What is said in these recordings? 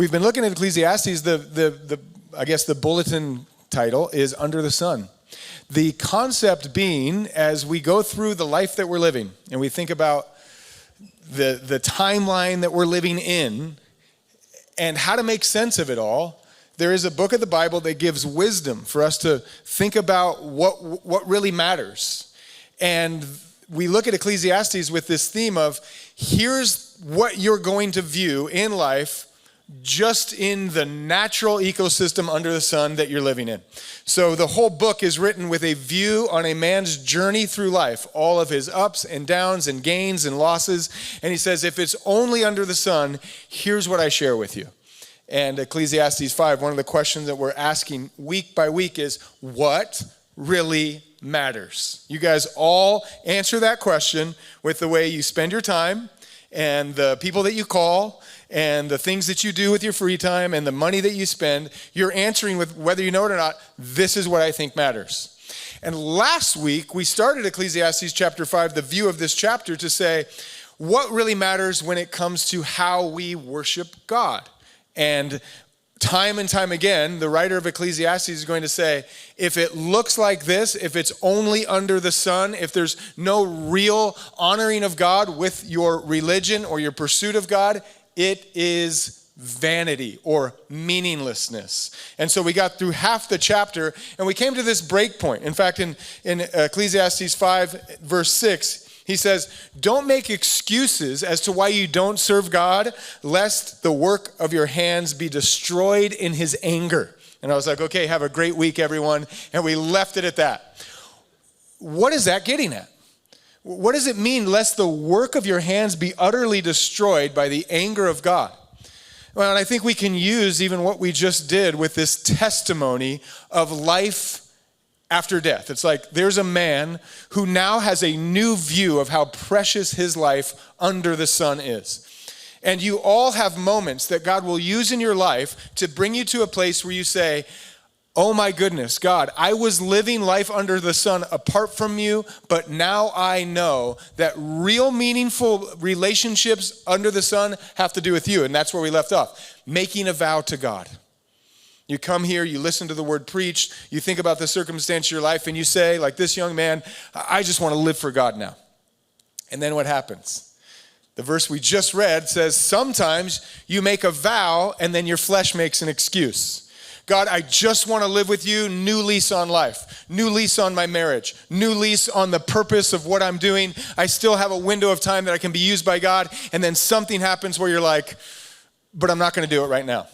We've been looking at Ecclesiastes. I guess the bulletin title is Under the Sun. The concept being, as we go through the life that we're living and we think about the timeline that we're living in and how to make sense of it all, there is a book of the Bible that gives wisdom for us to think about what really matters. And we look at Ecclesiastes with this theme of, here's what you're going to view in life just in the natural ecosystem under the sun that you're living in. So the whole book is written with a view on a man's journey through life, all of his ups and downs and gains and losses. And he says, if it's only under the sun, here's what I share with you. And Ecclesiastes 5, one of the questions that we're asking week by week is, what really matters? You guys all answer that question with the way you spend your time and the people that you call and the things that you do with your free time and the money that you spend. You're answering with, whether you know it or not, this is what I think matters. And last week, we started Ecclesiastes chapter 5, the view of this chapter, to say what really matters when it comes to how we worship God. And time again, the writer of Ecclesiastes is going to say, if it looks like this, if it's only under the sun, if there's no real honoring of God with your religion or your pursuit of God, it is vanity or meaninglessness. And so we got through half the chapter and we came to this break point. In fact, in Ecclesiastes 5, verse 6, he says, don't make excuses as to why you don't serve God, lest the work of your hands be destroyed in his anger. And I was like, okay, have a great week, everyone. And we left it at that. What is that getting at? What does it mean, lest the work of your hands be utterly destroyed by the anger of God? Well, and I think we can use even what we just did with this testimony of life after death. It's like there's a man who now has a new view of how precious his life under the sun is. And you all have moments that God will use in your life to bring you to a place where you say, oh my goodness, God, I was living life under the sun apart from you, but now I know that real meaningful relationships under the sun have to do with you. And that's where we left off, making a vow to God. You come here, you listen to the word preached, you think about the circumstance of your life, and you say, like this young man, I just want to live for God now. And then what happens? The verse we just read says, sometimes you make a vow and then your flesh makes an excuse. God, I just want to live with you, new lease on life, new lease on my marriage, new lease on the purpose of what I'm doing. I still have a window of time that I can be used by God, and then something happens where you're like, but I'm not going to do it right now.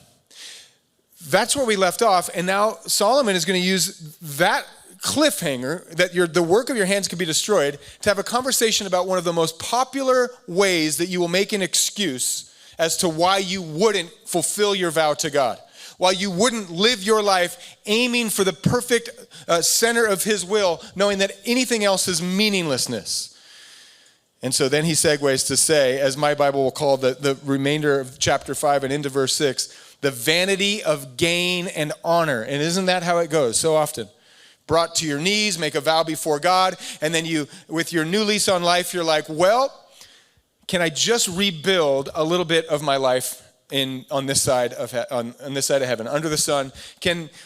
That's where we left off, and now Solomon is going to use that cliffhanger, that the work of your hands can be destroyed, to have a conversation about one of the most popular ways that you will make an excuse as to why you wouldn't fulfill your vow to God, why you wouldn't live your life aiming for the perfect center of his will, knowing that anything else is meaninglessness. And so then he segues to say, as my Bible will call the remainder of chapter 5 and into verse 6, the vanity of gain and honor. And isn't that how it goes so often? Brought to your knees, make a vow before God, and then you, with your new lease on life, you're like, well, can I just rebuild a little bit of my life on this side of heaven, under the sun?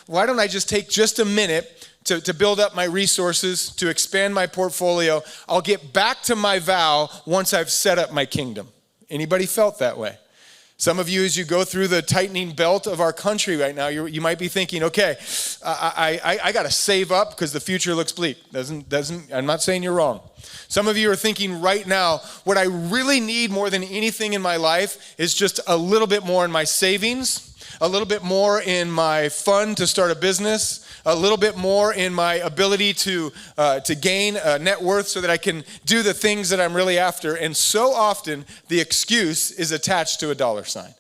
Why don't I just take just a minute to build up my resources, to expand my portfolio? I'll get back to my vow once I've set up my kingdom. Anybody felt that way? Some of you, as you go through the tightening belt of our country right now, you might be thinking, okay, I got to save up because the future looks bleak. I'm not saying you're wrong. Some of you are thinking right now, what I really need more than anything in my life is just a little bit more in my savings, a little bit more in my fund to start a business, a little bit more in my ability to gain a net worth so that I can do the things that I'm really after. And so often, the excuse is attached to a dollar sign.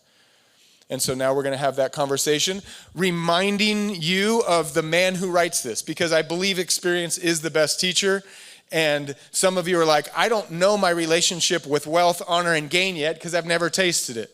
And so now we're going to have that conversation, reminding you of the man who writes this, because I believe experience is the best teacher. And some of you are like, I don't know my relationship with wealth, honor, and gain yet because I've never tasted it.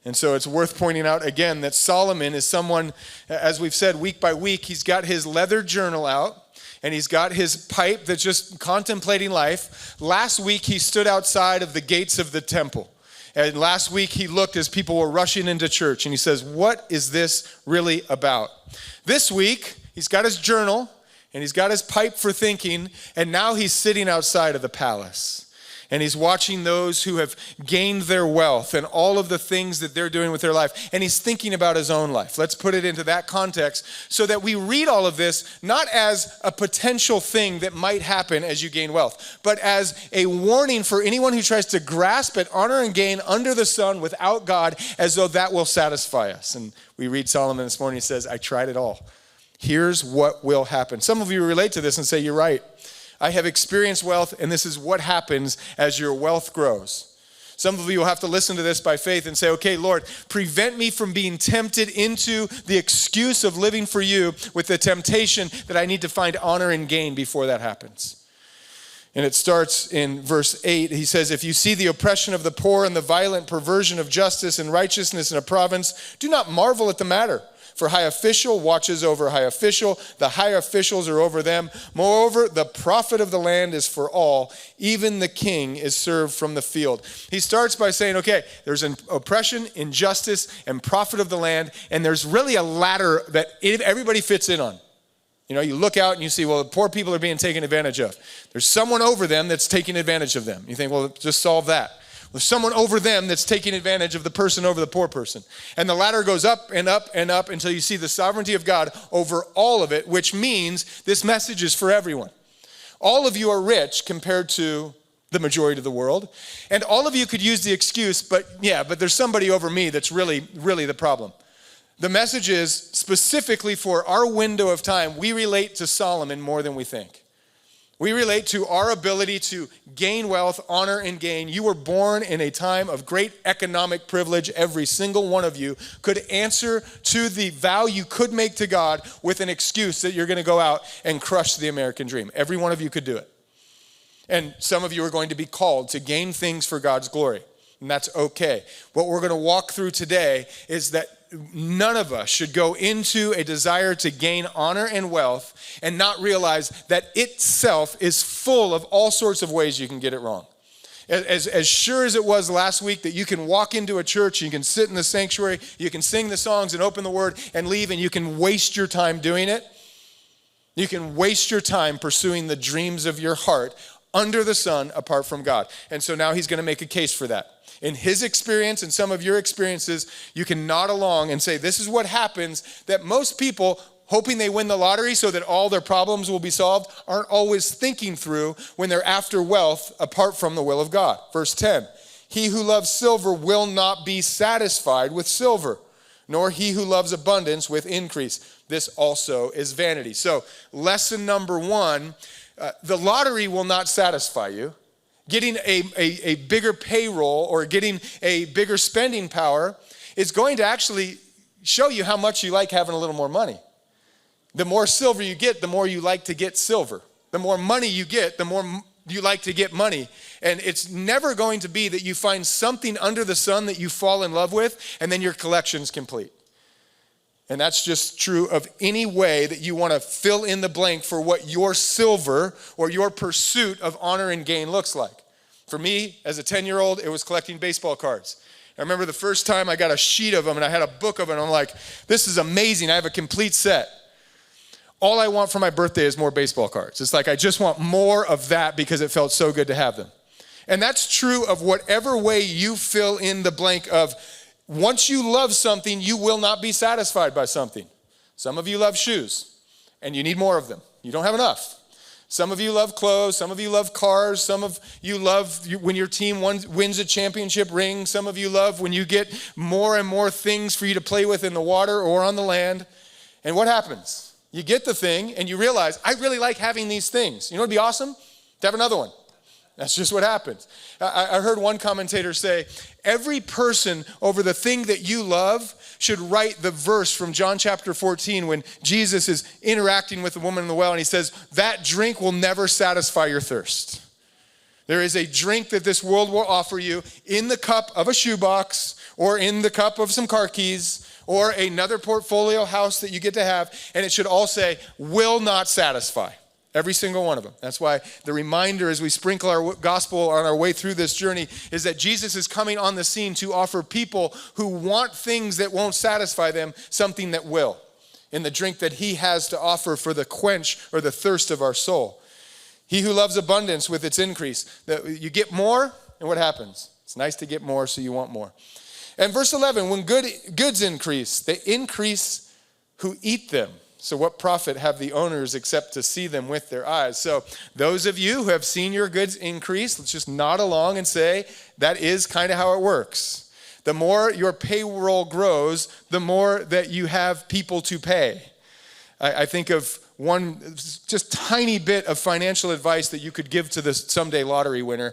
And so it's worth pointing out again that Solomon is someone, as we've said, week by week, he's got his leather journal out and he's got his pipe that's just contemplating life. Last week, he stood outside of the gates of the temple. And last week he looked as people were rushing into church and he says, what is this really about? This week, he's got his journal and he's got his pipe for thinking, and now he's sitting outside of the palace. And he's watching those who have gained their wealth and all of the things that they're doing with their life. And he's thinking about his own life. Let's put it into that context so that we read all of this not as a potential thing that might happen as you gain wealth, but as a warning for anyone who tries to grasp at honor and gain under the sun without God, as though that will satisfy us. And we read Solomon this morning, he says, I tried it all. Here's what will happen. Some of you relate to this and say, you're right. I have experienced wealth, and this is what happens as your wealth grows. Some of you will have to listen to this by faith and say, okay, Lord, prevent me from being tempted into the excuse of living for you with the temptation that I need to find honor and gain before that happens. And it starts in verse 8. He says, if you see the oppression of the poor and the violent perversion of justice and righteousness in a province, do not marvel at the matter. For high official watches over high official, the high officials are over them. Moreover, the profit of the land is for all. Even the king is served from the field. He starts by saying, okay, there's an oppression, injustice, and profit of the land, and there's really a ladder that everybody fits in on. You know, you look out and you see, well, the poor people are being taken advantage of. There's someone over them that's taking advantage of them. You think, well, just solve that. There's someone over them that's taking advantage of the person over the poor person. And the ladder goes up and up and up until you see the sovereignty of God over all of it, which means this message is for everyone. All of you are rich compared to the majority of the world. And all of you could use the excuse, but there's somebody over me that's really the problem. The message is specifically for our window of time, we relate to Solomon more than we think. We relate to our ability to gain wealth, honor, and gain. You were born in a time of great economic privilege. Every single one of you could answer to the vow you could make to God with an excuse that you're going to go out and crush the American dream. Every one of you could do it. And some of you are going to be called to gain things for God's glory. And that's okay. What we're going to walk through today is that none of us should go into a desire to gain honor and wealth and not realize that itself is full of all sorts of ways you can get it wrong. As sure as it was last week that you can walk into a church, you can sit in the sanctuary, you can sing the songs and open the word and leave, and you can waste your time doing it. You can waste your time pursuing the dreams of your heart under the sun apart from God. And so now he's going to make a case for that. In his experience and some of your experiences, you can nod along and say, this is what happens, that most people, hoping they win the lottery so that all their problems will be solved, aren't always thinking through when they're after wealth apart from the will of God. Verse 10, he who loves silver will not be satisfied with silver, nor he who loves abundance with increase. This also is vanity. So lesson number one, the lottery will not satisfy you. Getting a bigger payroll or getting a bigger spending power is going to actually show you how much you like having a little more money. The more silver you get, the more you like to get silver. The more money you get, the more you like to get money. And it's never going to be that you find something under the sun that you fall in love with and then your collection's complete. And that's just true of any way that you want to fill in the blank for what your silver or your pursuit of honor and gain looks like. For me, as a 10-year-old, it was collecting baseball cards. I remember the first time I got a sheet of them and I had a book of it, and I'm like, this is amazing. I have a complete set. All I want for my birthday is more baseball cards. It's like I just want more of that because it felt so good to have them. And that's true of whatever way you fill in the blank of once you love something, you will not be satisfied by something. Some of you love shoes, and you need more of them. You don't have enough. Some of you love clothes. Some of you love cars. Some of you love when your team wins a championship ring. Some of you love when you get more and more things for you to play with in the water or on the land. And what happens? You get the thing, and you realize, I really like having these things. You know what would be awesome? To have another one. That's just what happens. I heard one commentator say, every person over the thing that you love should write the verse from John chapter 14 when Jesus is interacting with the woman in the well and he says, that drink will never satisfy your thirst. There is a drink that this world will offer you in the cup of a shoebox or in the cup of some car keys or another portfolio house that you get to have, and it should all say, will not satisfy. Every single one of them. That's why the reminder as we sprinkle our gospel on our way through this journey is that Jesus is coming on the scene to offer people who want things that won't satisfy them something that will, in the drink that he has to offer for the quench or the thirst of our soul. He who loves abundance with its increase. You get more, and what happens? It's nice to get more, so you want more. And verse 11, when goods increase, they increase who eat them. So what profit have the owners except to see them with their eyes? So those of you who have seen your goods increase, let's just nod along and say that is kind of how it works. The more your payroll grows, the more that you have people to pay. I think of one just tiny bit of financial advice that you could give to this someday lottery winner.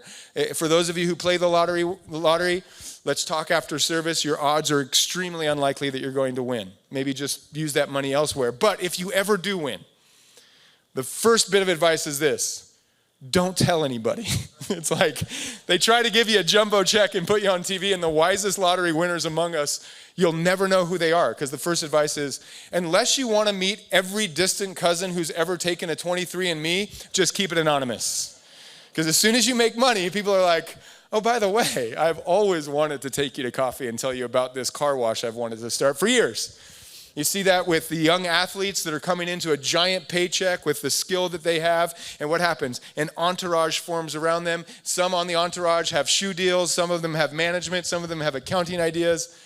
For those of you who play the lottery, let's talk after service. Your odds are extremely unlikely that you're going to win. Maybe just use that money elsewhere. But if you ever do win, the first bit of advice is this: don't tell anybody. It's like they try to give you a jumbo check and put you on TV, and the wisest lottery winners among us, you'll never know who they are, because the first advice is, unless you want to meet every distant cousin who's ever taken a 23andMe, just keep it anonymous. Because as soon as you make money, people are like, oh, by the way, I've always wanted to take you to coffee and tell you about this car wash I've wanted to start for years. You see that with the young athletes that are coming into a giant paycheck with the skill that they have. And what happens? An entourage forms around them. Some on the entourage have shoe deals. Some of them have management. Some of them have accounting ideas.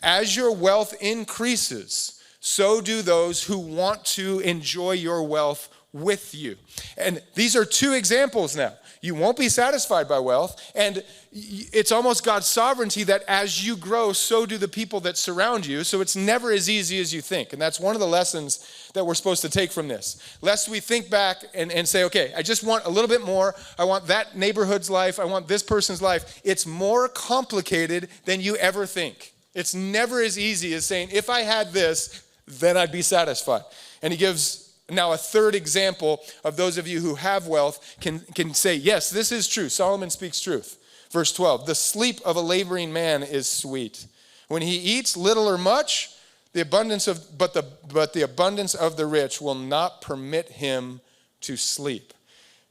As your wealth increases, so do those who want to enjoy your wealth with you. And these are two examples now. You won't be satisfied by wealth, and it's almost God's sovereignty that as you grow, so do the people that surround you. So it's never as easy as you think. And that's one of the lessons that we're supposed to take from this. Lest we think back and say, okay, I just want a little bit more. I want that neighborhood's life. I want this person's life. It's more complicated than you ever think. It's never as easy as saying, if I had this, then I'd be satisfied. And he gives now a third example of those of you who have wealth can say, yes, this is true. Solomon speaks truth. Verse 12, the sleep of a laboring man is sweet. When he eats little or much, the abundance of the rich will not permit him to sleep.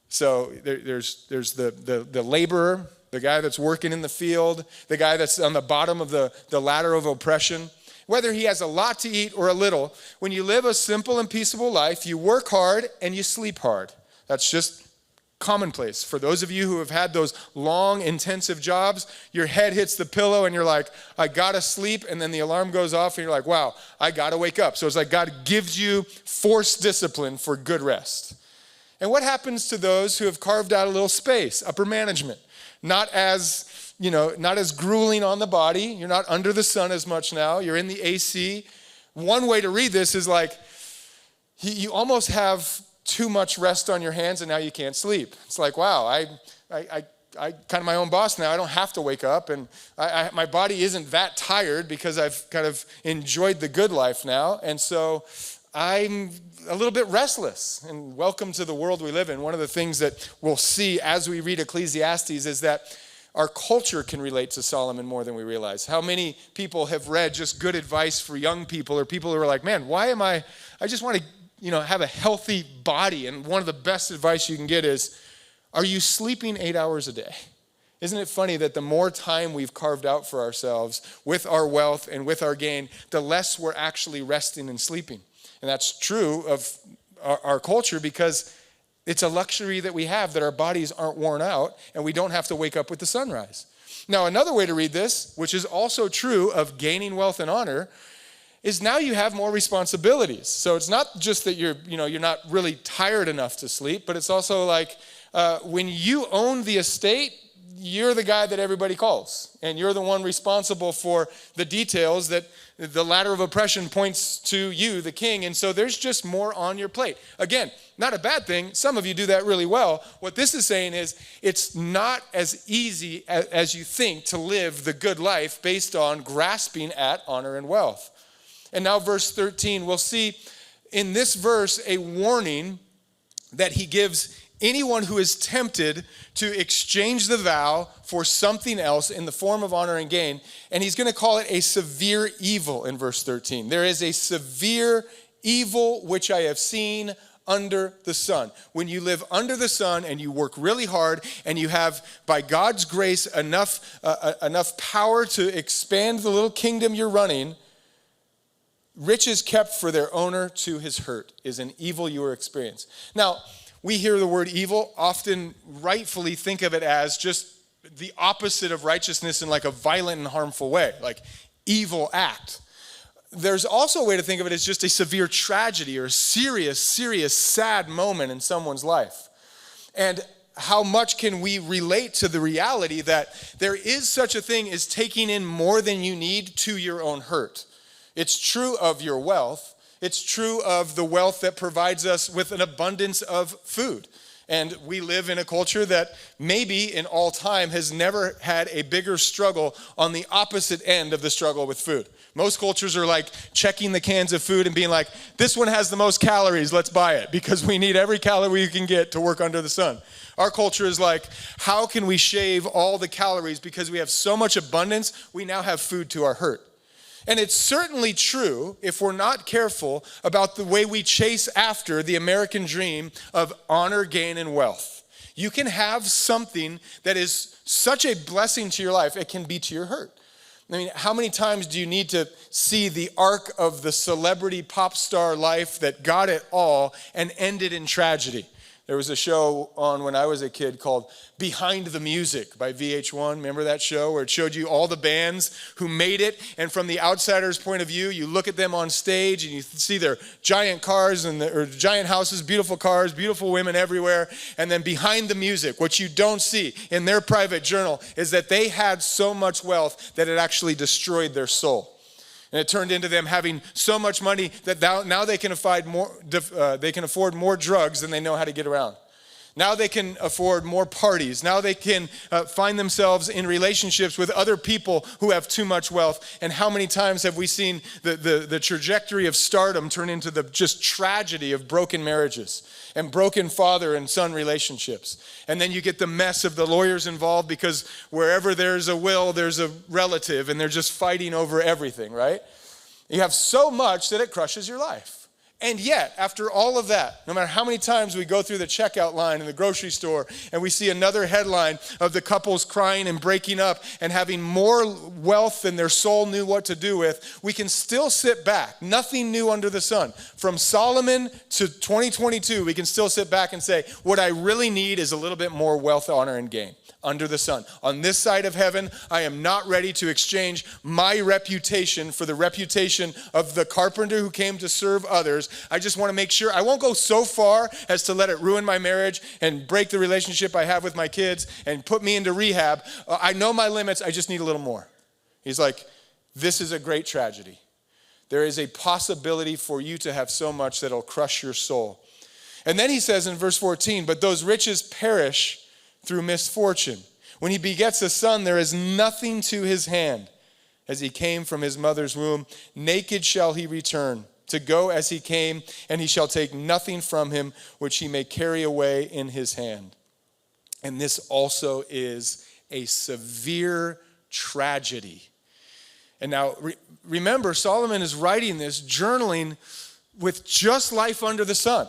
So there's the laborer, the guy that's working in the field, the guy that's on the bottom of the ladder of oppression. Whether he has a lot to eat or a little, when you live a simple and peaceable life, you work hard and you sleep hard. That's just commonplace. For those of you who have had those long, intensive jobs, your head hits the pillow and you're like, I gotta sleep, and then the alarm goes off and you're like, wow, I gotta wake up. So it's like God gives you forced discipline for good rest. And what happens to those who have carved out a little space, upper management? Not as grueling on the body. You're not under the sun as much now. You're in the AC. One way to read this is like, you almost have too much rest on your hands and now you can't sleep. It's like, wow, I kind of my own boss now. I don't have to wake up, and my body isn't that tired because I've kind of enjoyed the good life now. And so I'm a little bit restless. And welcome to the world we live in. One of the things that we'll see as we read Ecclesiastes is that our culture can relate to Solomon more than we realize. How many people have read just good advice for young people, or people who are like, man, I just want to, have a healthy body. And one of the best advice you can get is, are you sleeping 8 hours a day? Isn't it funny that the more time we've carved out for ourselves with our wealth and with our gain, the less we're actually resting and sleeping. And that's true of our culture, because it's a luxury that we have, that our bodies aren't worn out and we don't have to wake up with the sunrise. Now, another way to read this, which is also true of gaining wealth and honor, is now you have more responsibilities. So it's not just that you're not really tired enough to sleep, but it's also like when you own the estate, you're the guy that everybody calls, and you're the one responsible for the details that the ladder of oppression points to you, the king, and so there's just more on your plate. Again, not a bad thing. Some of you do that really well. What this is saying is it's not as easy as you think to live the good life based on grasping at honor and wealth. And now verse 13, we'll see in this verse a warning that he gives anyone who is tempted to exchange the vow for something else in the form of honor and gain. And he's going to call it a severe evil in verse 13. There is a severe evil which I have seen, under the sun. When you live under the sun and you work really hard and you have, by God's grace, enough power to expand the little kingdom you're running, riches kept for their owner to his hurt is an evil you will experience. Now, we hear the word evil, often rightfully think of it as just the opposite of righteousness in like a violent and harmful way, like evil act. There's also a way to think of it as just a severe tragedy or a serious, sad moment in someone's life. And how much can we relate to the reality that there is such a thing as taking in more than you need to your own hurt? It's true of your wealth. It's true of the wealth that provides us with an abundance of food. And we live in a culture that maybe in all time has never had a bigger struggle on the opposite end of the struggle with food. Most cultures are like checking the cans of food and being like, this one has the most calories, let's buy it, because we need every calorie you can get to work under the sun. Our culture is like, how can we shave all the calories because we have so much abundance, we now have food to our hurt. And it's certainly true, if we're not careful, about the way we chase after the American dream of honor, gain, and wealth. You can have something that is such a blessing to your life, it can be to your hurt. I mean, how many times do you need to see the arc of the celebrity pop star life that got it all and ended in tragedy? There was a show on when I was a kid called Behind the Music by VH1. Remember that show where it showed you all the bands who made it? And from the outsider's point of view, you look at them on stage and you see their giant cars or giant houses, beautiful cars, beautiful women everywhere. And then behind the music, what you don't see in their private journal is that they had so much wealth that it actually destroyed their soul. And it turned into them having so much money that now they can afford more drugs than they know how to get around. Now they can afford more parties. Now they can find themselves in relationships with other people who have too much wealth. And how many times have we seen the trajectory of stardom turn into the just tragedy of broken marriages and broken father and son relationships? And then you get the mess of the lawyers involved because wherever there's a will, there's a relative, and they're just fighting over everything, right? You have so much that it crushes your life. And yet, after all of that, no matter how many times we go through the checkout line in the grocery store and we see another headline of the couples crying and breaking up and having more wealth than their soul knew what to do with, we can still sit back. Nothing new under the sun. From Solomon to 2022, we can still sit back and say, what I really need is a little bit more wealth, honor, and gain under the sun. On this side of heaven, I am not ready to exchange my reputation for the reputation of the carpenter who came to serve others. I just want to make sure I won't go so far as to let it ruin my marriage and break the relationship I have with my kids and put me into rehab. I know my limits. I just need a little more. He's like, this is a great tragedy. There is a possibility for you to have so much that it'll crush your soul. And then he says in verse 14, but those riches perish through misfortune. When he begets a son, there is nothing to his hand. As he came from his mother's womb, naked shall he return, to go as he came, and he shall take nothing from him which he may carry away in his hand. And this also is a severe tragedy. And now remember, Solomon is writing this, journaling with just life under the sun.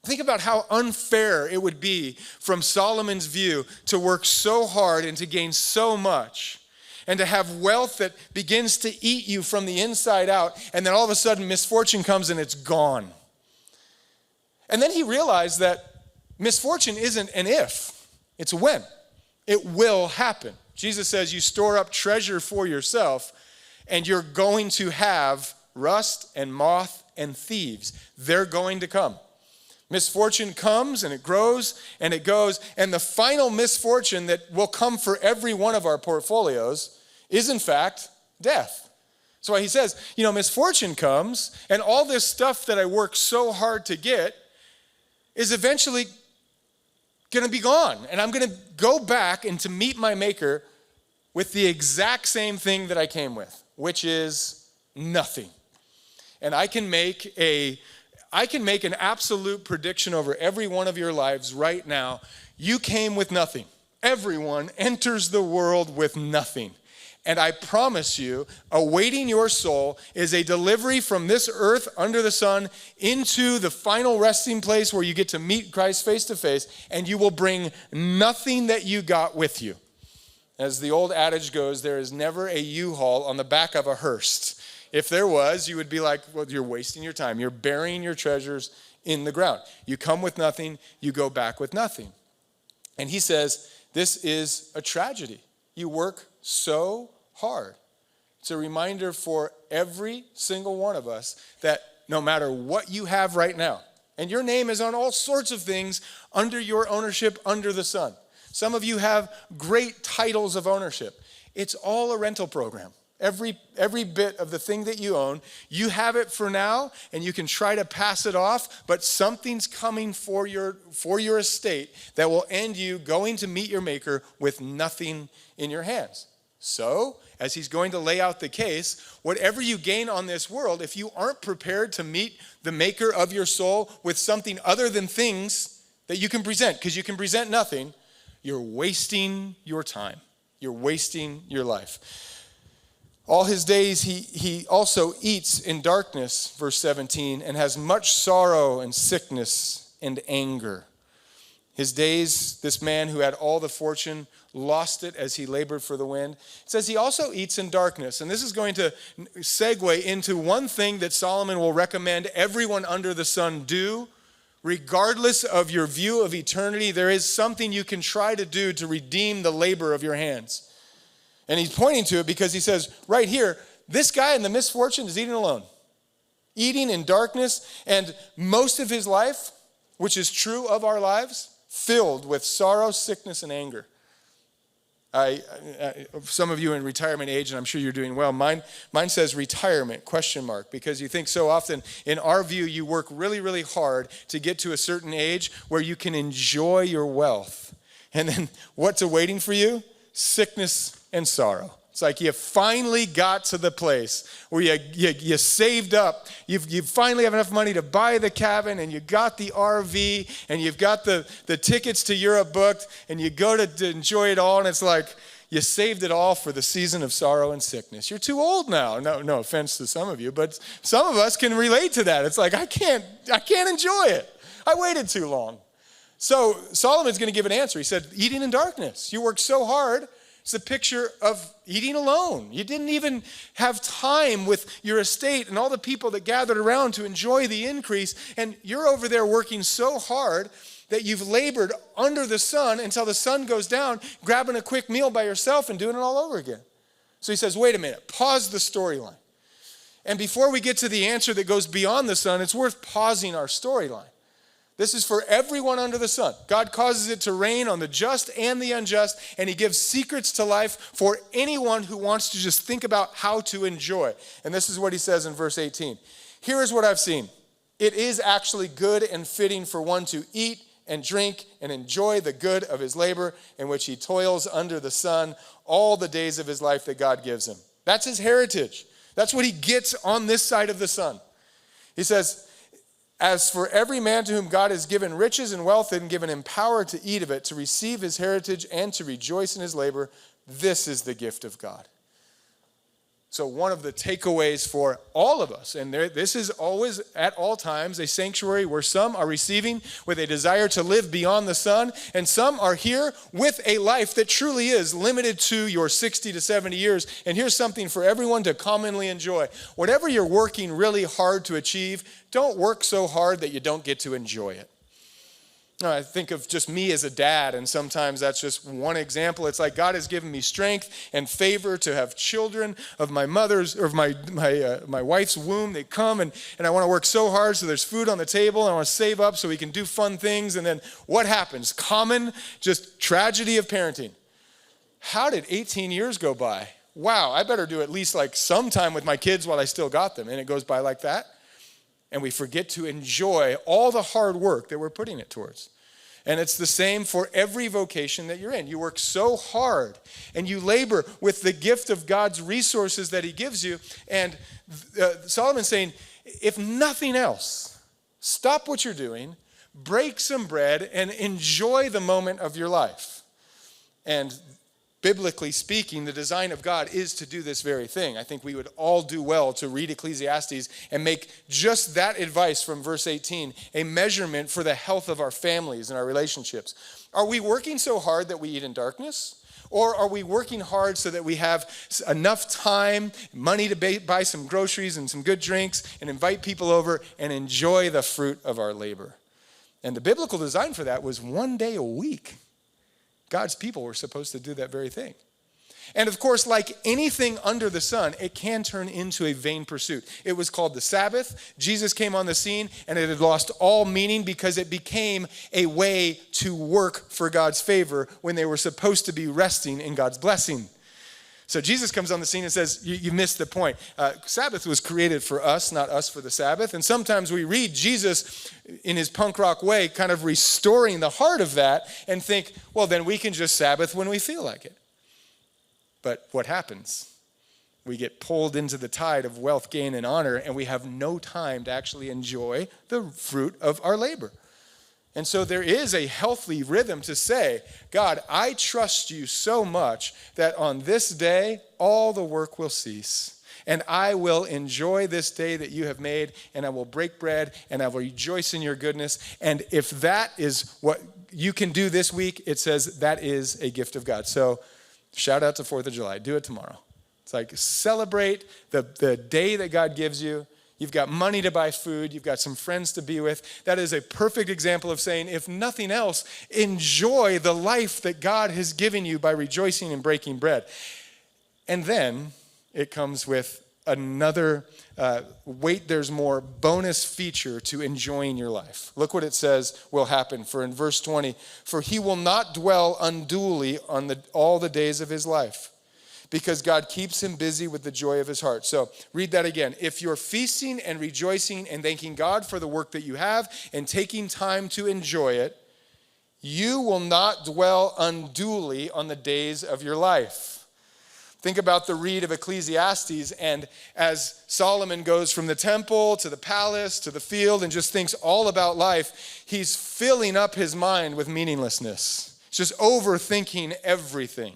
Think about how unfair it would be from Solomon's view to work so hard and to gain so much and to have wealth that begins to eat you from the inside out, and then all of a sudden misfortune comes and it's gone. And then he realized that misfortune isn't an if, it's a when. It will happen. Jesus says you store up treasure for yourself and you're going to have rust and moth and thieves. They're going to come. Misfortune comes and it grows and it goes. And the final misfortune that will come for every one of our portfolios is in fact death. That's why he says, misfortune comes and all this stuff that I work so hard to get is eventually going to be gone. And I'm going to go back and to meet my maker with the exact same thing that I came with, which is nothing. And I can make an absolute prediction over every one of your lives right now. You came with nothing. Everyone enters the world with nothing. And I promise you, awaiting your soul is a delivery from this earth under the sun into the final resting place where you get to meet Christ face to face, and you will bring nothing that you got with you. As the old adage goes, there is never a U-Haul on the back of a hearse. If there was, you would be like, well, you're wasting your time. You're burying your treasures in the ground. You come with nothing, you go back with nothing. And he says, this is a tragedy. You work so hard. It's a reminder for every single one of us that no matter what you have right now, and your name is on all sorts of things under your ownership under the sun. Some of you have great titles of ownership. It's all a rental program. Every bit of the thing that you own, you have it for now, and you can try to pass it off, but something's coming for your estate that will end you going to meet your Maker with nothing in your hands. So, as he's going to lay out the case, whatever you gain on this world, if you aren't prepared to meet the Maker of your soul with something other than things that you can present, because you can present nothing, you're wasting your time. You're wasting your life. All his days he also eats in darkness, verse 17, and has much sorrow and sickness and anger. His days, this man who had all the fortune, lost it as he labored for the wind. It says he also eats in darkness. And this is going to segue into one thing that Solomon will recommend everyone under the sun do. Regardless of your view of eternity, there is something you can try to do to redeem the labor of your hands. And he's pointing to it because he says, right here, this guy in the misfortune is eating alone. Eating in darkness, and most of his life, which is true of our lives, filled with sorrow, sickness, and anger. Some of you in retirement age, and I'm sure you're doing well, mine says retirement, ? Because you think so often, in our view, you work really, really hard to get to a certain age where you can enjoy your wealth. And then what's awaiting for you? Sickness and sorrow. It's like you finally got to the place where you saved up. You finally have enough money to buy the cabin, and you got the RV, and you've got the tickets to Europe booked, and you go to enjoy it all, and it's like you saved it all for the season of sorrow and sickness. You're too old now. No offense to some of you, but some of us can relate to that. It's like, I can't enjoy it. I waited too long. So Solomon's going to give an answer. He said, eating in darkness. You work so hard. It's a picture of eating alone. You didn't even have time with your estate and all the people that gathered around to enjoy the increase. And you're over there working so hard that you've labored under the sun until the sun goes down, grabbing a quick meal by yourself and doing it all over again. So he says, wait a minute, pause the storyline. And before we get to the answer that goes beyond the sun, it's worth pausing our storyline. This is for everyone under the sun. God causes it to rain on the just and the unjust, and he gives secrets to life for anyone who wants to just think about how to enjoy. And this is what he says in verse 18. Here is what I've seen. It is actually good and fitting for one to eat and drink and enjoy the good of his labor in which he toils under the sun all the days of his life that God gives him. That's his heritage. That's what he gets on this side of the sun. He says, as for every man to whom God has given riches and wealth and given him power to eat of it, to receive his heritage and to rejoice in his labor, this is the gift of God. So one of the takeaways for all of us, and this is always at all times a sanctuary where some are receiving with a desire to live beyond the sun, and some are here with a life that truly is limited to your 60 to 70 years. And here's something for everyone to commonly enjoy. Whatever you're working really hard to achieve, don't work so hard that you don't get to enjoy it. I think of just me as a dad, and sometimes that's just one example. It's like God has given me strength and favor to have children of my mother's or my wife's womb. They come, and I want to work so hard so there's food on the table, and I want to save up so we can do fun things. And then what happens? Common, just tragedy of parenting. How did 18 years go by? Wow, I better do at least like some time with my kids while I still got them. And it goes by like that. And we forget to enjoy all the hard work that we're putting it towards. And it's the same for every vocation that you're in. You work so hard and you labor with the gift of God's resources that he gives you. And Solomon's saying, if nothing else, stop what you're doing, break some bread, and enjoy the moment of your life. And biblically speaking, the design of God is to do this very thing. I think we would all do well to read Ecclesiastes and make just that advice from verse 18 a measurement for the health of our families and our relationships. Are we working so hard that we eat in darkness? Or are we working hard so that we have enough time, money to buy some groceries and some good drinks and invite people over and enjoy the fruit of our labor? And the biblical design for that was one day a week. God's people were supposed to do that very thing. And of course, like anything under the sun, it can turn into a vain pursuit. It was called the Sabbath. Jesus came on the scene and it had lost all meaning because it became a way to work for God's favor when they were supposed to be resting in God's blessing. So Jesus comes on the scene and says, you missed the point. Sabbath was created for us, not us for the Sabbath. And sometimes we read Jesus in his punk rock way, kind of restoring the heart of that and think, well, then we can just Sabbath when we feel like it. But what happens? We get pulled into the tide of wealth, gain, and honor, and we have no time to actually enjoy the fruit of our labor. And so there is a healthy rhythm to say, God, I trust you so much that on this day, all the work will cease. And I will enjoy this day that you have made, and I will break bread, and I will rejoice in your goodness. And if that is what you can do this week, it says that is a gift of God. So shout out to 4th of July. Do it tomorrow. It's like celebrate the day that God gives you. You've got money to buy food. You've got some friends to be with. That is a perfect example of saying, if nothing else, enjoy the life that God has given you by rejoicing and breaking bread. And then it comes with another, wait, there's more bonus feature to enjoying your life. Look what it says will happen. For in verse 20, for he will not dwell unduly on all the days of his life, because God keeps him busy with the joy of his heart. So read that again. If you're feasting and rejoicing and thanking God for the work that you have and taking time to enjoy it, you will not dwell unduly on the days of your life. Think about the read of Ecclesiastes, and as Solomon goes from the temple to the palace to the field and just thinks all about life, he's filling up his mind with meaninglessness. He's just overthinking everything.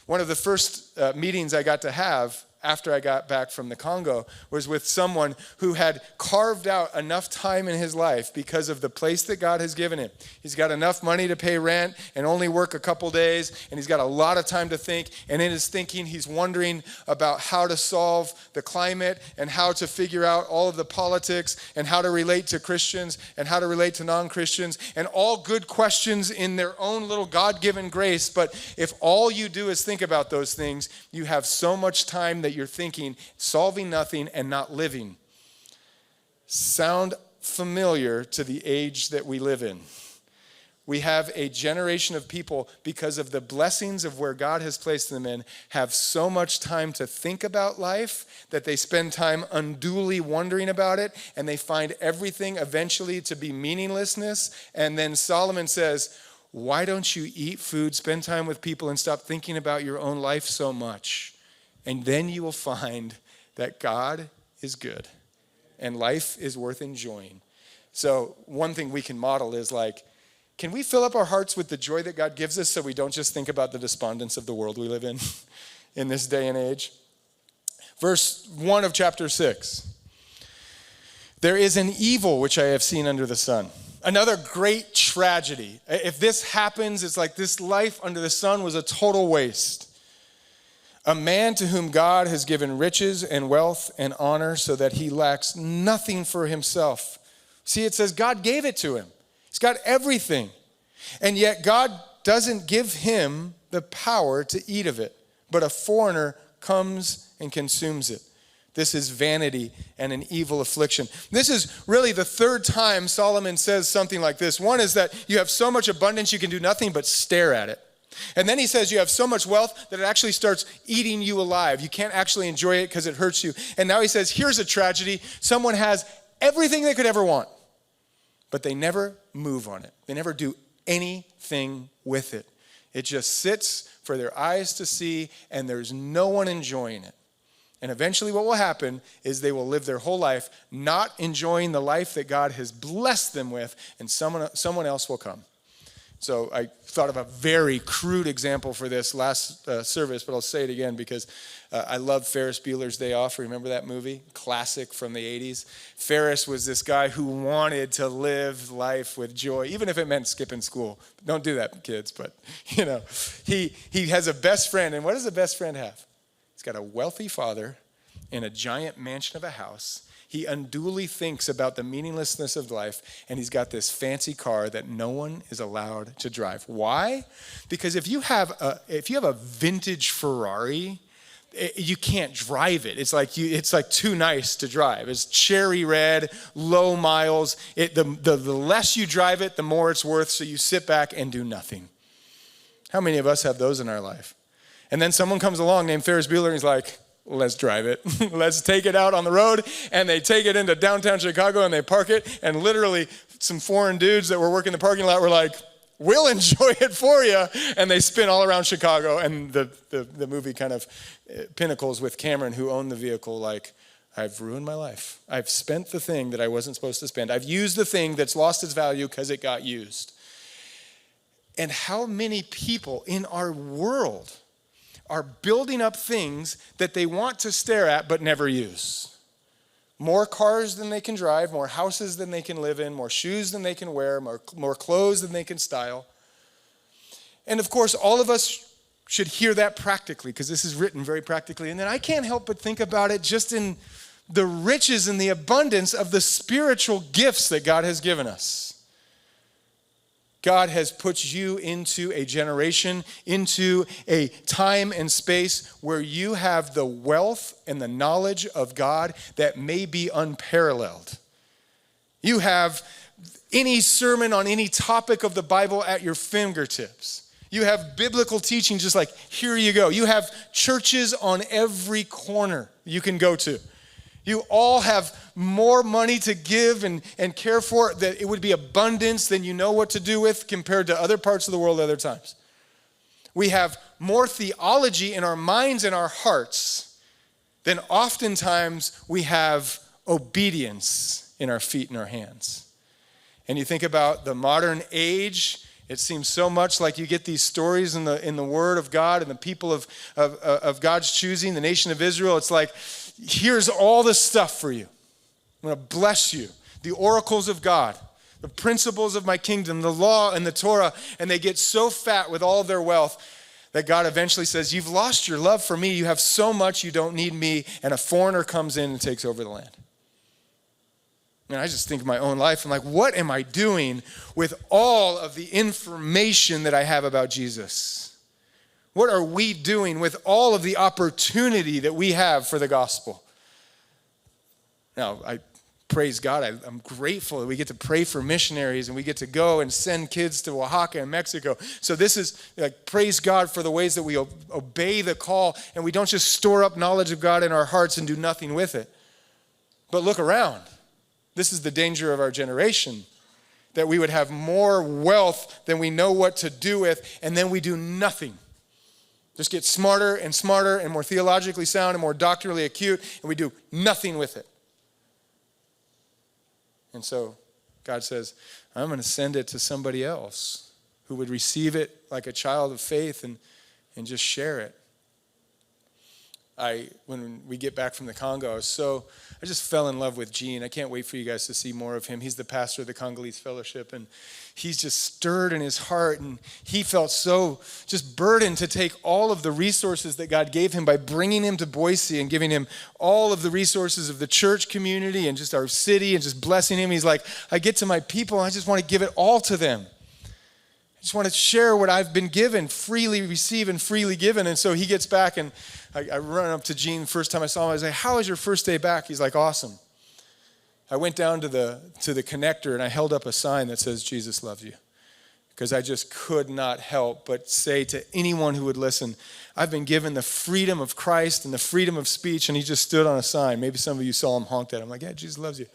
One of the first meetings I got to have after I got back from the Congo was with someone who had carved out enough time in his life because of the place that God has given him. He's got enough money to pay rent and only work a couple days, and he's got a lot of time to think. And in his thinking, he's wondering about how to solve the climate and how to figure out all of the politics and how to relate to Christians and how to relate to non-Christians, and all good questions in their own little God-given grace. But if all you do is think about those things, you have so much time that you're thinking, solving nothing and not living. Sound familiar to the age that we live in? We have a generation of people, because of the blessings of where God has placed them in, have so much time to think about life that they spend time unduly wondering about it, and they find everything eventually to be meaninglessness. And then Solomon says, why don't you eat food, spend time with people, and stop thinking about your own life so much? And then you will find that God is good and life is worth enjoying. So one thing we can model is like, can we fill up our hearts with the joy that God gives us so we don't just think about the despondence of the world we live in this day and age? Verse 1 of chapter 6. There is an evil which I have seen under the sun. Another great tragedy. If this happens, it's like this life under the sun was a total waste. A man to whom God has given riches and wealth and honor so that he lacks nothing for himself. See, it says God gave it to him. He's got everything. And yet God doesn't give him the power to eat of it, but a foreigner comes and consumes it. This is vanity and an evil affliction. This is really the third time Solomon says something like this. One is that you have so much abundance you can do nothing but stare at it. And then he says you have so much wealth that it actually starts eating you alive. You can't actually enjoy it because it hurts you. And now he says, here's a tragedy. Someone has everything they could ever want, but they never move on it. They never do anything with it. It just sits for their eyes to see, and there's no one enjoying it. And eventually what will happen is they will live their whole life not enjoying the life that God has blessed them with, and someone else will come. So I thought of a very crude example for this last service, but I'll say it again because I love Ferris Bueller's Day Off. Remember that movie? Classic from the 80s. Ferris was this guy who wanted to live life with joy, even if it meant skipping school. Don't do that, kids, but he has a best friend, and what does a best friend have? He's got a wealthy father in a giant mansion of a house. He unduly thinks about the meaninglessness of life, and he's got this fancy car that no one is allowed to drive. Why? Because if you have a vintage Ferrari, you can't drive it. It's like too nice to drive. It's cherry red, low miles. The less you drive it, the more it's worth. So you sit back and do nothing. How many of us have those in our life? And then someone comes along named Ferris Bueller, and he's like, let's drive it. Let's take it out on the road. And they take it into downtown Chicago and they park it. And literally some foreign dudes that were working the parking lot were like, we'll enjoy it for you. And they spin all around Chicago. And the movie kind of pinnacles with Cameron, who owned the vehicle, like, I've ruined my life. I've spent the thing that I wasn't supposed to spend. I've used the thing that's lost its value because it got used. And how many people in our world are building up things that they want to stare at but never use? More cars than they can drive, more houses than they can live in, more shoes than they can wear, more clothes than they can style. And of course, all of us should hear that practically, because this is written very practically. And then I can't help but think about it just in the riches and the abundance of the spiritual gifts that God has given us. God has put you into a generation, into a time and space where you have the wealth and the knowledge of God that may be unparalleled. You have any sermon on any topic of the Bible at your fingertips. You have biblical teaching just like, here you go. You have churches on every corner you can go to. You all have more money to give and care for, that it would be abundance than you know what to do with compared to other parts of the world at other times. We have more theology in our minds and our hearts than oftentimes we have obedience in our feet and our hands. And you think about the modern age, it seems so much like you get these stories in the Word of God and the people of God's choosing, the nation of Israel. It's like, here's all the stuff for you. I'm going to bless you. The oracles of God, the principles of my kingdom, the law and the Torah. And they get so fat with all of their wealth that God eventually says, you've lost your love for me. You have so much, you don't need me. And a foreigner comes in and takes over the land. And I just think of my own life. I'm like, what am I doing with all of the information that I have about Jesus? What are we doing with all of the opportunity that we have for the gospel? Now, I praise God. I'm grateful that we get to pray for missionaries and we get to go and send kids to Oaxaca and Mexico. So this is like, praise God for the ways that we obey the call and we don't just store up knowledge of God in our hearts and do nothing with it. But look around. This is the danger of our generation, that we would have more wealth than we know what to do with, and then we do nothing. Just get smarter and more theologically sound and more doctrinally acute, and we do nothing with it. And so God says, I'm going to send it to somebody else who would receive it like a child of faith and just share it. When we get back from the Congo, I just fell in love with Gene. I can't wait for you guys to see more of him. He's the pastor of the Congolese Fellowship, and he's just stirred in his heart, and he felt so just burdened to take all of the resources that God gave him by bringing him to Boise and giving him all of the resources of the church community and just our city and just blessing him. He's like, I get to my people, and I just want to give it all to them. I just want to share what I've been given, freely receive and freely given. And so he gets back, and I run up to Gene the first time I saw him. I was like, how was your first day back? He's like, awesome. I went down to the connector and I held up a sign that says, Jesus loves you. Because I just could not help but say to anyone who would listen, I've been given the freedom of Christ and the freedom of speech. And he just stood on a sign. Maybe some of you saw him honked at him. I'm like, yeah, Jesus loves you.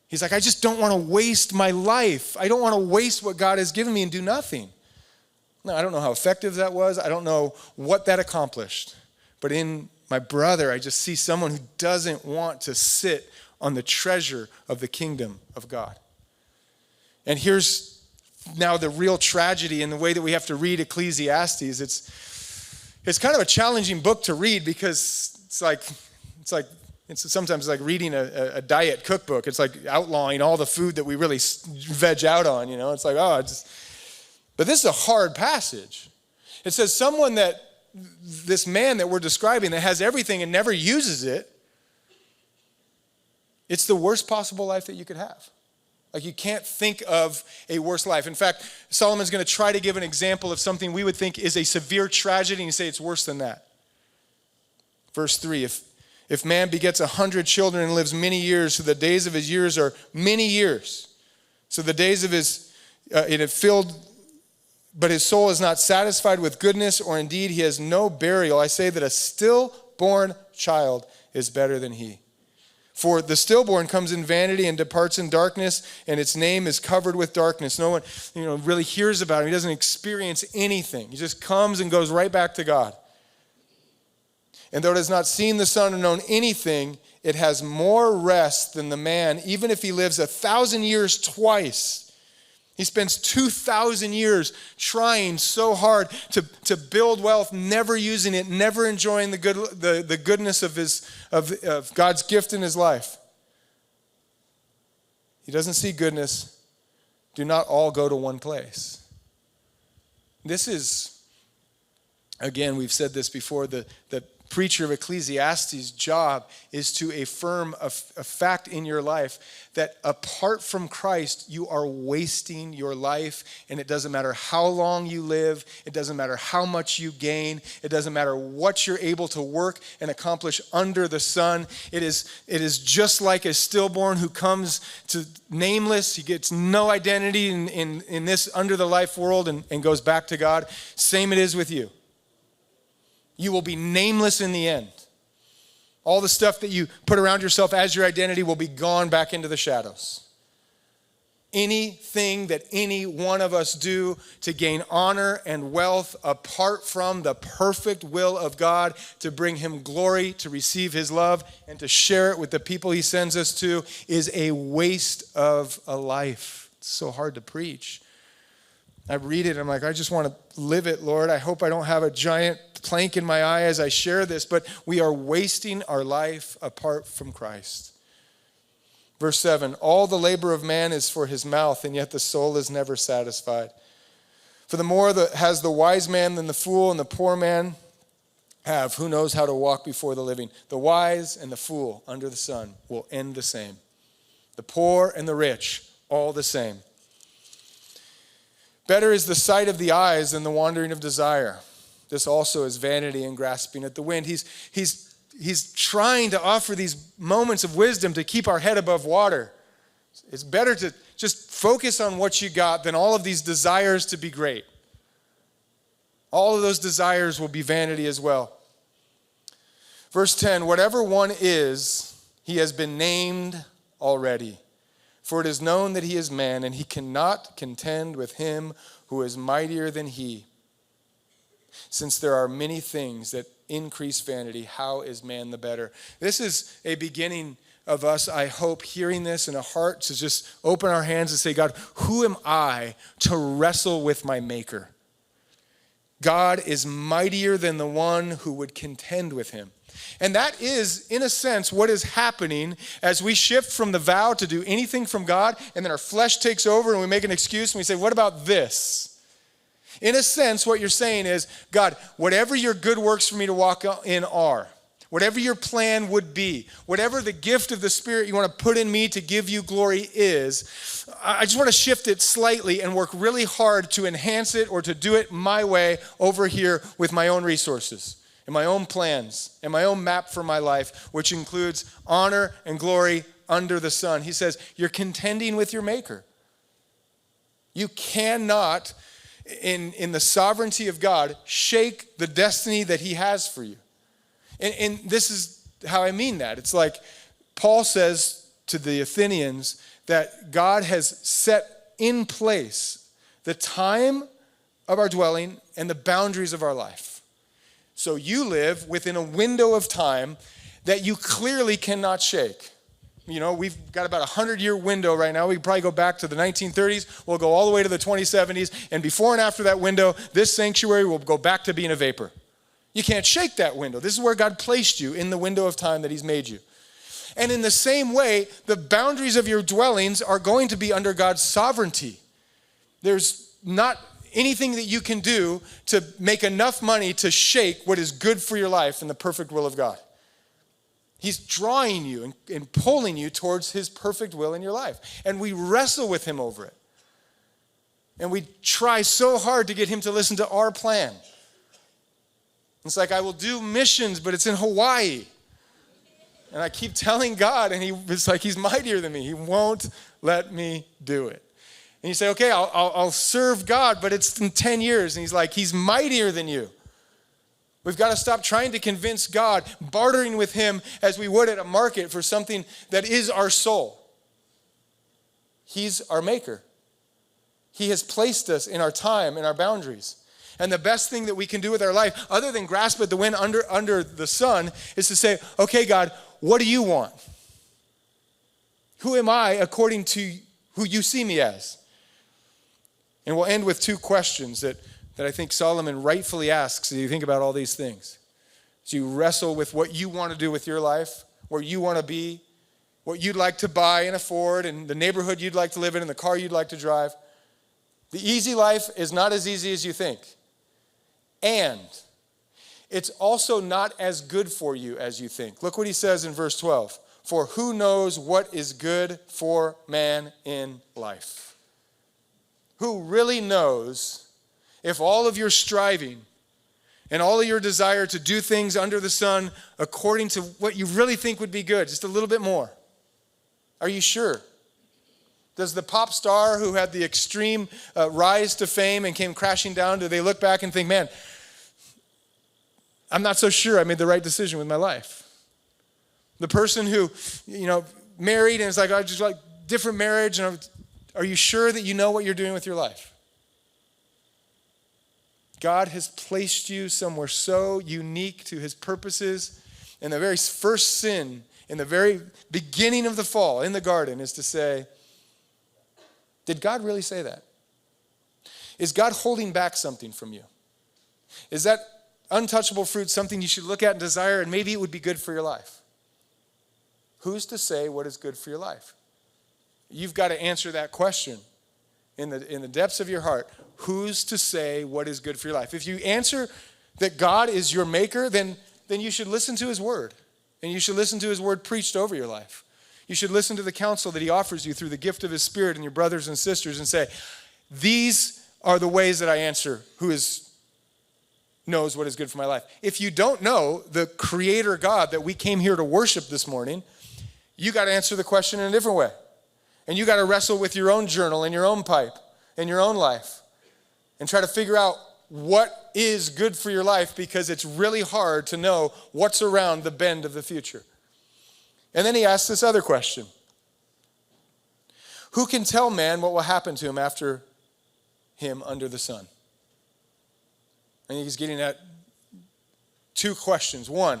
He's like, I just don't want to waste my life. I don't want to waste what God has given me and do nothing. Now, I don't know how effective that was. I don't know what that accomplished. But in my brother, I just see someone who doesn't want to sit on the treasure of the kingdom of God. And here's now the real tragedy in the way that we have to read Ecclesiastes. It's kind of a challenging book to read because it's sometimes like reading a diet cookbook. It's like outlawing all the food that we really veg out on, you know. It's like, but this is a hard passage. It says this man that we're describing that has everything and never uses it, it's the worst possible life that you could have. Like, you can't think of a worse life. In fact, Solomon's going to try to give an example of something we would think is a severe tragedy, and you say it's worse than that. Verse 3, if man begets 100 children and lives many years, so the days of his years are many years. So the days of his, it have filled, but his soul is not satisfied with goodness, or indeed he has no burial. I say that a stillborn child is better than he. For the stillborn comes in vanity and departs in darkness, and its name is covered with darkness. No one, really hears about him. He doesn't experience anything. He just comes and goes right back to God. And though it has not seen the sun or known anything, it has more rest than the man, even if he lives 1,000 years twice. He spends 2,000 years trying so hard to build wealth, never using it, never enjoying the goodness of God's gift in his life. He doesn't see goodness. Do not all go to one place. This is, again, we've said this before, the preacher of Ecclesiastes' job is to affirm a fact in your life that apart from Christ, you are wasting your life, and it doesn't matter how long you live, it doesn't matter how much you gain, it doesn't matter what you're able to work and accomplish under the sun. It is just like a stillborn who comes to nameless. He gets no identity in this under the life world and goes back to God. Same it is with you. You will be nameless in the end. All the stuff that you put around yourself as your identity will be gone back into the shadows. Anything that any one of us do to gain honor and wealth apart from the perfect will of God to bring him glory, to receive his love, and to share it with the people he sends us to is a waste of a life. It's so hard to preach. I read it, I'm like, I just want to live it, Lord. I hope I don't have a giant plank in my eye as I share this, but we are wasting our life apart from Christ. Verse 7, all the labor of man is for his mouth, and yet the soul is never satisfied. For the more has the wise man than the fool, and the poor man who knows how to walk before the living. The wise and the fool under the sun will end the same. The poor and the rich, all the same. Better is the sight of the eyes than the wandering of desire. This also is vanity and grasping at the wind. He's trying to offer these moments of wisdom to keep our head above water. It's better to just focus on what you got than all of these desires to be great. All of those desires will be vanity as well. Verse 10, whatever one is, he has been named already. For it is known that he is man, and he cannot contend with him who is mightier than he. Since there are many things that increase vanity, how is man the better? This is a beginning of us, I hope, hearing this in a heart to just open our hands and say, God, who am I to wrestle with my maker? God is mightier than the one who would contend with him. And that is, in a sense, what is happening as we shift from the vow to do anything from God, and then our flesh takes over and we make an excuse and we say, what about this? In a sense, what you're saying is, God, whatever your good works for me to walk in are, whatever your plan would be, whatever the gift of the Spirit you want to put in me to give you glory is, I just want to shift it slightly and work really hard to enhance it or to do it my way over here with my own resources and my own plans and my own map for my life, which includes honor and glory under the sun. He says, you're contending with your maker. You cannot, in the sovereignty of God, shake the destiny that he has for you. And this is how I mean that. It's like Paul says to the Athenians that God has set in place the time of our dwelling and the boundaries of our life. So you live within a window of time that you clearly cannot shake. We've got about a 100-year window right now. We can probably go back to the 1930s. We'll go all the way to the 2070s. And before and after that window, this sanctuary will go back to being a vapor. You can't shake that window. This is where God placed you, in the window of time that he's made you. And in the same way, the boundaries of your dwellings are going to be under God's sovereignty. There's not anything that you can do to make enough money to shake what is good for your life in the perfect will of God. He's drawing you and pulling you towards his perfect will in your life. And we wrestle with him over it. And we try so hard to get him to listen to our plan. It's like, I will do missions, but it's in Hawaii. And I keep telling God, and it's like he's mightier than me. He won't let me do it. And you say, okay, I'll serve God, but it's in 10 years. And he's like, he's mightier than you. We've got to stop trying to convince God, bartering with him as we would at a market for something that is our soul. He's our maker. He has placed us in our time, in our boundaries. And the best thing that we can do with our life, other than grasp at the wind under the sun, is to say, okay, God, what do you want? Who am I according to who you see me as? And we'll end with two questions that I think Solomon rightfully asks as you think about all these things. As you wrestle with what you want to do with your life, where you want to be, what you'd like to buy and afford, and the neighborhood you'd like to live in, and the car you'd like to drive. The easy life is not as easy as you think. And it's also not as good for you as you think. Look what he says in verse 12. For who knows what is good for man in life? Who really knows if all of your striving and all of your desire to do things under the sun according to what you really think would be good, just a little bit more? Are you sure? Does the pop star who had the extreme rise to fame and came crashing down, do they look back and think, man, I'm not so sure I made the right decision with my life? The person who, married and it's like, I just like different marriage, and are you sure that you know what you're doing with your life? God has placed you somewhere so unique to his purposes. And the very first sin in the very beginning of the fall in the garden is to say, did God really say that? Is God holding back something from you? Is that untouchable fruit something you should look at and desire, and maybe it would be good for your life? Who's to say what is good for your life? You've got to answer that question in the depths of your heart. Who's to say what is good for your life? If you answer that God is your maker, then you should listen to his word. And you should listen to his word preached over your life. You should listen to the counsel that he offers you through the gift of his Spirit and your brothers and sisters and say, these are the ways that I answer who knows what is good for my life. If you don't know the creator God that we came here to worship this morning, you got to answer the question in a different way. And you got to wrestle with your own journal and your own pipe and your own life and try to figure out what is good for your life, because it's really hard to know what's around the bend of the future. And then he asks this other question. Who can tell man what will happen to him after him under the sun? I think he's getting at two questions. One,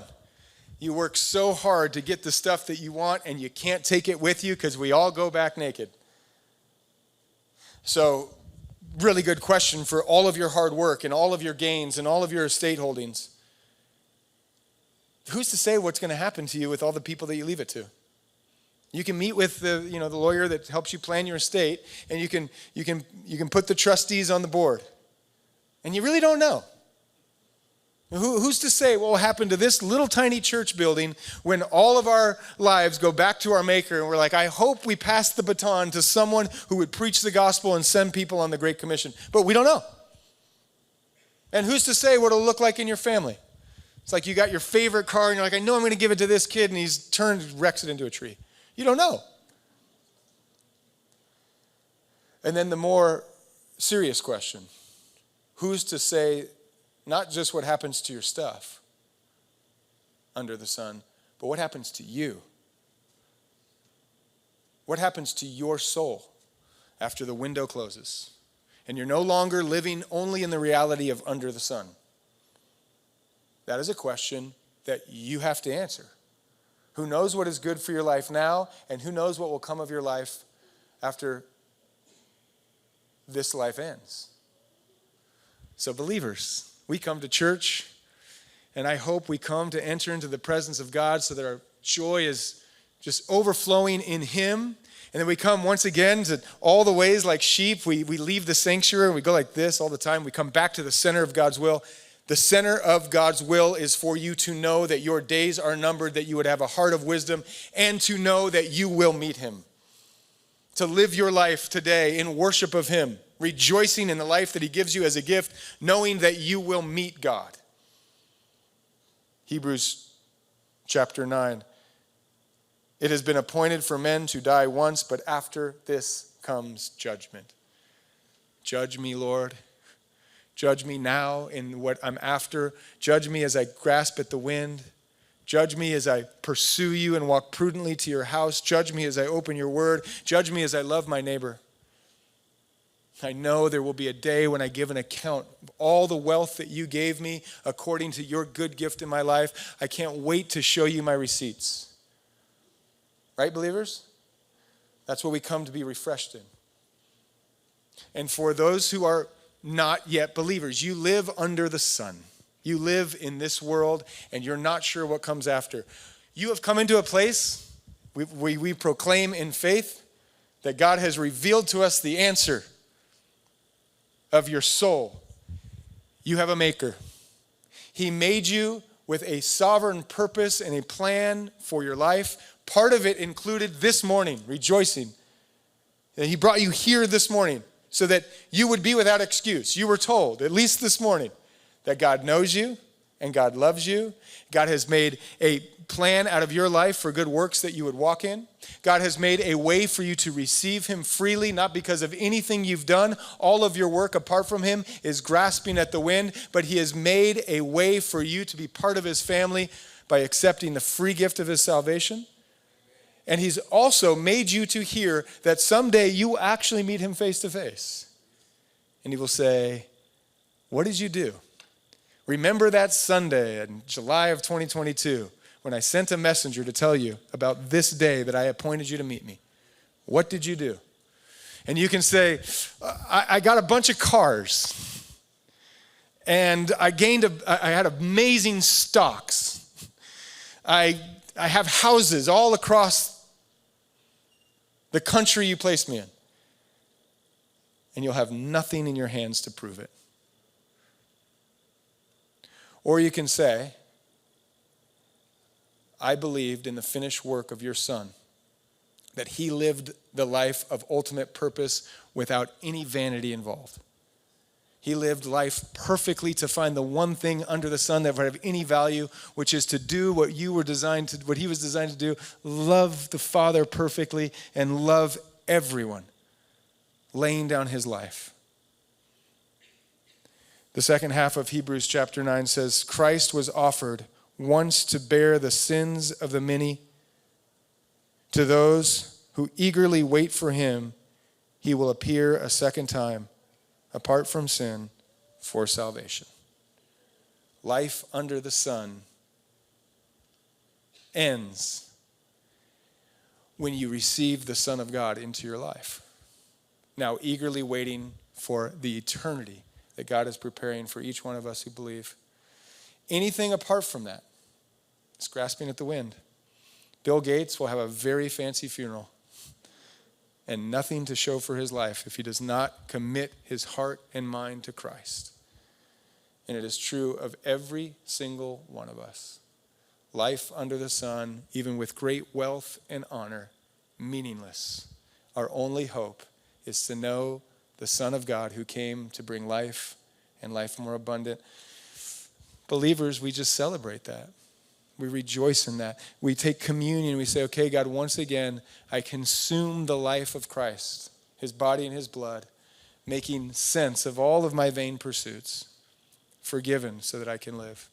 you work so hard to get the stuff that you want and you can't take it with you because we all go back naked. So, really good question for all of your hard work and all of your gains and all of your estate holdings. Who's to say what's going to happen to you with all the people that you leave it to? You can meet with the lawyer that helps you plan your estate, and you can put the trustees on the board. And you really don't know. Who's to say what will happen to this little tiny church building when all of our lives go back to our maker and we're like, I hope we pass the baton to someone who would preach the gospel and send people on the Great Commission. But we don't know. And who's to say what it'll look like in your family? It's like you got your favorite car and you're like, I know I'm going to give it to this kid, and he's wrecks it into a tree. You don't know. And then the more serious question, who's to say not just what happens to your stuff under the sun, but what happens to you? What happens to your soul after the window closes and you're no longer living only in the reality of under the sun? That is a question that you have to answer. who knows what is good for your life now, and who knows what will come of your life after this life ends. So believers, we come to church, and I hope we come to enter into the presence of God so that our joy is just overflowing in him. And then we come once again to all the ways like sheep. We leave the sanctuary and we go like this all the time. We come back to the center of God's will. The center of God's will is for you to know that your days are numbered, that you would have a heart of wisdom, and to know that you will meet him. To live your life today in worship of him, rejoicing in the life that he gives you as a gift, knowing that you will meet God. Hebrews chapter 9. It has been appointed for men to die once, but after this comes judgment. Judge me, Lord. Judge me now in what I'm after. Judge me as I grasp at the wind. Judge me as I pursue you and walk prudently to your house. Judge me as I open your word. Judge me as I love my neighbor. I know there will be a day when I give an account of all the wealth that you gave me according to your good gift in my life. I can't wait to show you my receipts. Right, believers? That's what we come to be refreshed in. And for those who are not yet believers, you live under the sun. You live in this world, and you're not sure what comes after. You have come into a place, we proclaim in faith, that God has revealed to us the answer of your soul. You have a maker. He made you with a sovereign purpose and a plan for your life. Part of it included this morning, rejoicing. And he brought you here this morning so that you would be without excuse. You were told, at least this morning, that God knows you and God loves you. God has made a plan out of your life for good works that you would walk in. God has made a way for you to receive him freely, not because of anything you've done. All of your work apart from him is grasping at the wind, but he has made a way for you to be part of his family by accepting the free gift of his salvation. And he's also made you to hear that someday you will actually meet him face to face. And he will say, what did you do? Remember that Sunday in July of 2022 when I sent a messenger to tell you about this day that I appointed you to meet me. What did you do? And you can say, I got a bunch of cars. And I had amazing stocks. I have houses all across the country you placed me in. And you'll have nothing in your hands to prove it. Or you can say, I believed in the finished work of your Son, that he lived the life of ultimate purpose without any vanity involved. He lived life perfectly to find the one thing under the sun that would have any value, which is to do what he was designed to do, love the Father perfectly and love everyone, laying down his life. The second half of Hebrews chapter 9 says, Christ was offered once to bear the sins of the many. To those who eagerly wait for him, he will appear a second time, apart from sin, for salvation. Life under the sun ends when you receive the Son of God into your life. Now eagerly waiting for the eternity that God is preparing for each one of us who believe. Anything apart from that is grasping at the wind. Bill Gates will have a very fancy funeral and nothing to show for his life if he does not commit his heart and mind to Christ. And it is true of every single one of us. Life under the sun, even with great wealth and honor, meaningless. Our only hope is to know the Son of God who came to bring life and life more abundant. Believers, we just celebrate that. We rejoice in that. We take communion. We say, okay, God, once again, I consume the life of Christ, his body and his blood, making sense of all of my vain pursuits, forgiven so that I can live.